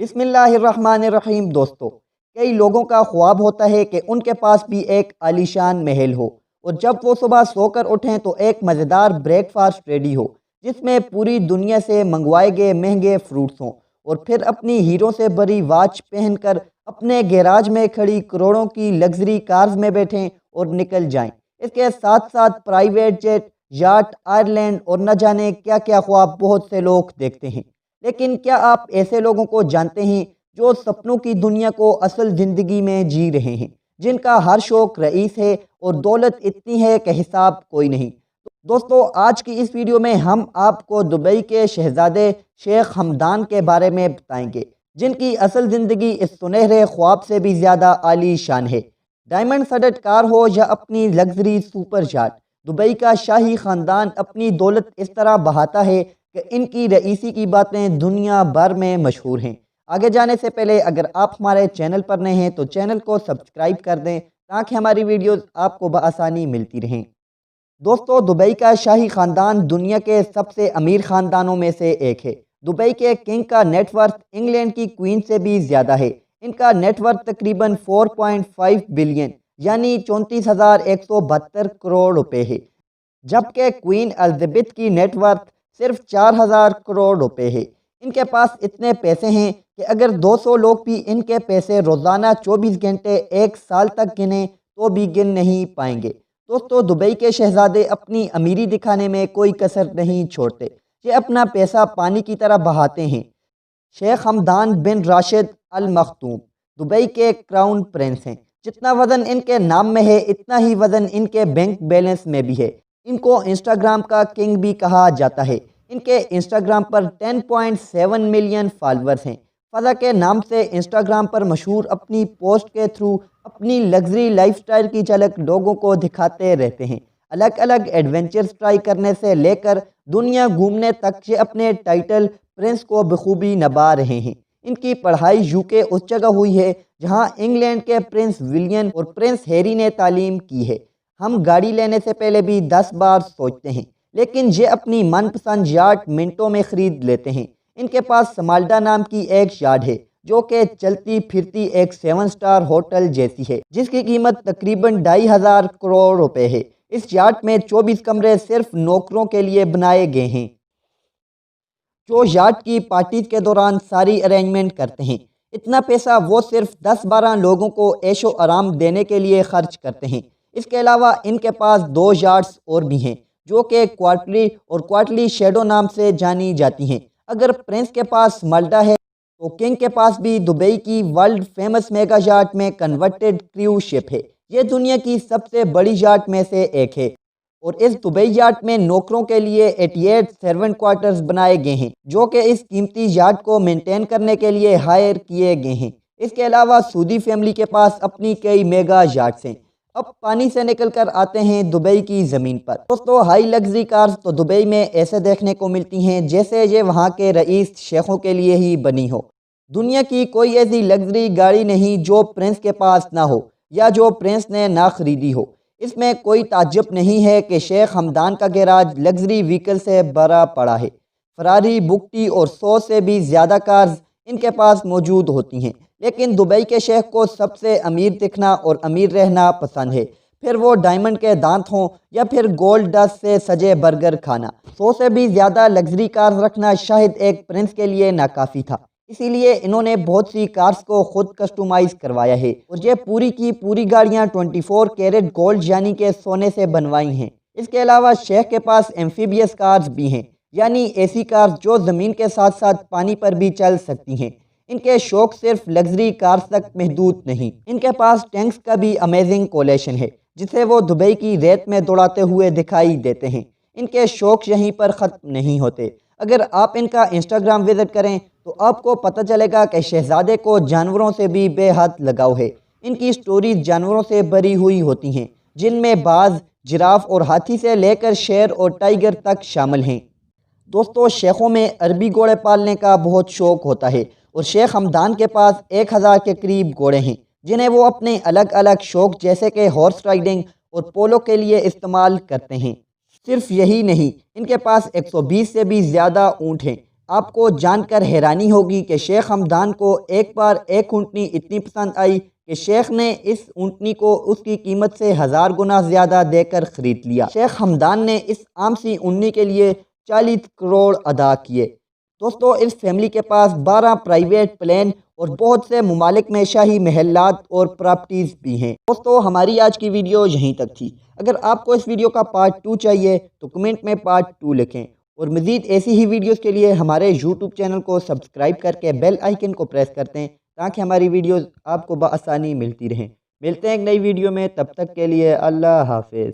بسم اللہ الرحمن الرحیم۔ دوستو، کئی لوگوں کا خواب ہوتا ہے کہ ان کے پاس بھی ایک عالیشان محل ہو اور جب وہ صبح سو کر اٹھیں تو ایک مزیدار بریک فاسٹ ریڈی ہو جس میں پوری دنیا سے منگوائے گئے مہنگے فروٹس ہوں، اور پھر اپنی ہیروں سے بری واچ پہن کر اپنے گیراج میں کھڑی کروڑوں کی لگژری کارز میں بیٹھیں اور نکل جائیں۔ اس کے ساتھ ساتھ پرائیویٹ جیٹ، یاٹ، آئرلینڈ اور نہ جانے کیا کیا خواب بہت سے لوگ دیکھتے ہیں۔ لیکن کیا آپ ایسے لوگوں کو جانتے ہیں جو سپنوں کی دنیا کو اصل زندگی میں جی رہے ہیں، جن کا ہر شوق رئیس ہے اور دولت اتنی ہے کہ حساب کوئی نہیں؟ دوستو، آج کی اس ویڈیو میں ہم آپ کو دبئی کے شہزادے شیخ حمدان کے بارے میں بتائیں گے، جن کی اصل زندگی اس سنہرے خواب سے بھی زیادہ عالی شان ہے۔ ڈائمنڈ سڈڈ کار ہو یا اپنی لگژری سپر یاٹ، دبئی کا شاہی خاندان اپنی دولت اس طرح بہاتا ہے کہ ان کی رئیسی کی باتیں دنیا بھر میں مشہور ہیں۔ آگے جانے سے پہلے اگر آپ ہمارے چینل پر نئے ہیں تو چینل کو سبسکرائب کر دیں تاکہ ہماری ویڈیوز آپ کو بآسانی ملتی رہیں۔ دوستو، دبئی کا شاہی خاندان دنیا کے سب سے امیر خاندانوں میں سے ایک ہے۔ دبئی کے کنگ کا نیٹ ورتھ انگلینڈ کی کوئین سے بھی زیادہ ہے۔ ان کا نیٹ ورتھ تقریباً 4.5 بلین یعنی 34,172 کروڑ روپے ہے، جبکہ کوئین الزبتھ کی نیٹ ورتھ صرف 4,000 کروڑ روپے ہے۔ ان کے پاس اتنے پیسے ہیں کہ اگر 200 لوگ بھی ان کے پیسے روزانہ 24 گھنٹے ایک سال تک گنیں تو بھی گن نہیں پائیں گے۔ دوستو، دبئی کے شہزادے اپنی امیری دکھانے میں کوئی کسر نہیں چھوڑتے۔ یہ اپنا پیسہ پانی کی طرح بہاتے ہیں۔ شیخ حمدان بن راشد ال مختوم دبئی کے کراؤن پرنس ہیں۔ جتنا وزن ان کے نام میں ہے اتنا ہی وزن ان کے بینک بیلنس میں بھی ہے۔ ان کو انسٹاگرام کا کنگ بھی کہا جاتا ہے۔ ان کے انسٹاگرام پر 10.7 ملین فالورز ہیں۔ فضا کے نام سے انسٹاگرام پر مشہور اپنی پوسٹ کے تھرو اپنی لگژری لائف سٹائل کی جھلک لوگوں کو دکھاتے رہتے ہیں۔ الگ الگ ایڈونچرز ٹرائی کرنے سے لے کر دنیا گھومنے تک یہ اپنے ٹائٹل پرنس کو بخوبی نبھا رہے ہیں۔ ان کی پڑھائی یوکے اس جگہ ہوئی ہے جہاں انگلینڈ کے پرنس ولیم اور پرنس ہیری نے تعلیم کی ہے۔ ہم گاڑی لینے سے پہلے بھی 10 بار سوچتے ہیں، لیکن یہ اپنی من پسند یاٹ منٹوں میں خرید لیتے ہیں۔ ان کے پاس سمالڈا نام کی ایک یاٹ ہے جو کہ چلتی پھرتی ایک 7 سٹار ہوٹل جیسی ہے، جس کی قیمت تقریباً 2,500 کروڑ روپے ہے۔ اس یاٹ میں 24 کمرے صرف نوکروں کے لیے بنائے گئے ہیں جو یاٹ کی پارٹیز کے دوران ساری ارینجمنٹ کرتے ہیں۔ اتنا پیسہ وہ صرف 10-12 لوگوں کو عیش و آرام دینے کے لیے خرچ کرتے ہیں۔ اس کے علاوہ ان کے پاس 2 یاٹس اور بھی ہیں جو کہ کوارٹرلی اور کوارٹرلی شیڈو نام سے جانی جاتی ہیں۔ اگر پرنس کے پاس مالڈا ہے تو کنگ کے پاس بھی دبئی کی ورلڈ فیمس میگا یاٹ میں کنورٹڈ کریو شپ ہے۔ یہ دنیا کی سب سے بڑی یاٹ میں سے ایک ہے، اور اس دبئی یاٹ میں نوکروں کے لیے 88 سرونٹ کوارٹرز بنائے گئے ہیں جو کہ اس قیمتی یاٹ کو مینٹین کرنے کے لیے ہائر کیے گئے ہیں۔ اس کے علاوہ سعودی فیملی کے پاس اپنی کئی میگا یاٹس ہیں۔ اب پانی سے نکل کر آتے ہیں دبئی کی زمین پر۔ دوستو، ہائی لگژری کارز تو دبئی میں ایسے دیکھنے کو ملتی ہیں جیسے یہ وہاں کے رئیس شیخوں کے لیے ہی بنی ہو۔ دنیا کی کوئی ایسی لگژری گاڑی نہیں جو پرنس کے پاس نہ ہو یا جو پرنس نے نہ خریدی ہو۔ اس میں کوئی تعجب نہیں ہے کہ شیخ حمدان کا گیراج لگژری وہیکل سے بھرا پڑا ہے۔ فراری، بگٹی اور 100 سے بھی زیادہ کارز ان کے پاس موجود ہوتی ہیں، لیکن دبئی کے شیخ کو سب سے امیر دکھنا اور امیر رہنا پسند ہے، پھر وہ ڈائمنڈ کے دانت ہوں یا پھر گولڈ ڈسٹ سے سجے برگر کھانا۔ 100 سے بھی زیادہ لگژری کارز رکھنا شاید ایک پرنس کے لیے ناکافی تھا، اسی لیے انہوں نے بہت سی کارز کو خود کسٹمائز کروایا ہے، اور یہ پوری کی پوری گاڑیاں 24 کیرٹ گولڈ یعنی کہ سونے سے بنوائی ہیں۔ اس کے علاوہ شیخ کے پاس ایمفیبیس کارز بھی ہیں، یعنی ایسی کارز جو زمین کے ساتھ ساتھ پانی پر بھی چل سکتی ہیں۔ ان کے شوق صرف لگژری کارز تک محدود نہیں، ان کے پاس ٹینکس کا بھی امیزنگ کولیکشن ہے جسے وہ دبئی کی ریت میں دوڑاتے ہوئے دکھائی دیتے ہیں۔ ان کے شوق یہیں پر ختم نہیں ہوتے۔ اگر آپ ان کا انسٹاگرام وزٹ کریں تو آپ کو پتہ چلے گا کہ شہزادے کو جانوروں سے بھی بے حد لگاؤ ہے۔ ان کی سٹوریز جانوروں سے بھری ہوئی ہوتی ہیں، جن میں باز، جراف اور ہاتھی سے لے کر شیر اور ٹائیگر تک شامل ہیں۔ دوستو، شیخوں میں عربی گھوڑے پالنے کا بہت شوق ہوتا ہے، اور شیخ حمدان کے پاس 1000 کے قریب گھوڑے ہیں جنہیں وہ اپنے الگ الگ شوق جیسے کہ ہارس رائڈنگ اور پولو کے لیے استعمال کرتے ہیں۔ صرف یہی نہیں، ان کے پاس 120 سے بھی زیادہ اونٹ ہیں۔ آپ کو جان کر حیرانی ہوگی کہ شیخ ہمدان کو ایک بار ایک اونٹنی اتنی پسند آئی کہ شیخ نے اس اونٹنی کو اس کی قیمت سے 1000 گنا زیادہ دے کر خرید لیا۔ شیخ ہمدان نے اس عام سی اونٹنی کے لیے 40 کروڑ ادا کیے۔ دوستو اس فیملی کے پاس 12 پرائیویٹ پلین اور بہت سے ممالک میں شاہی محلات اور پراپرٹیز بھی ہیں۔ دوستو ہماری آج کی ویڈیو یہیں تک تھی۔ اگر آپ کو اس ویڈیو کا پارٹ 2 چاہیے تو کمنٹ میں پارٹ 2 لکھیں، اور مزید ایسی ہی ویڈیوز کے لیے ہمارے یوٹیوب چینل کو سبسکرائب کر کے بیل آئیکن کو پریس کرتے ہیں تاکہ ہماری ویڈیوز آپ کو بآسانی ملتی رہیں۔ ملتے ہیں ایک نئی ویڈیو میں، تب تک کے لیے اللہ حافظ۔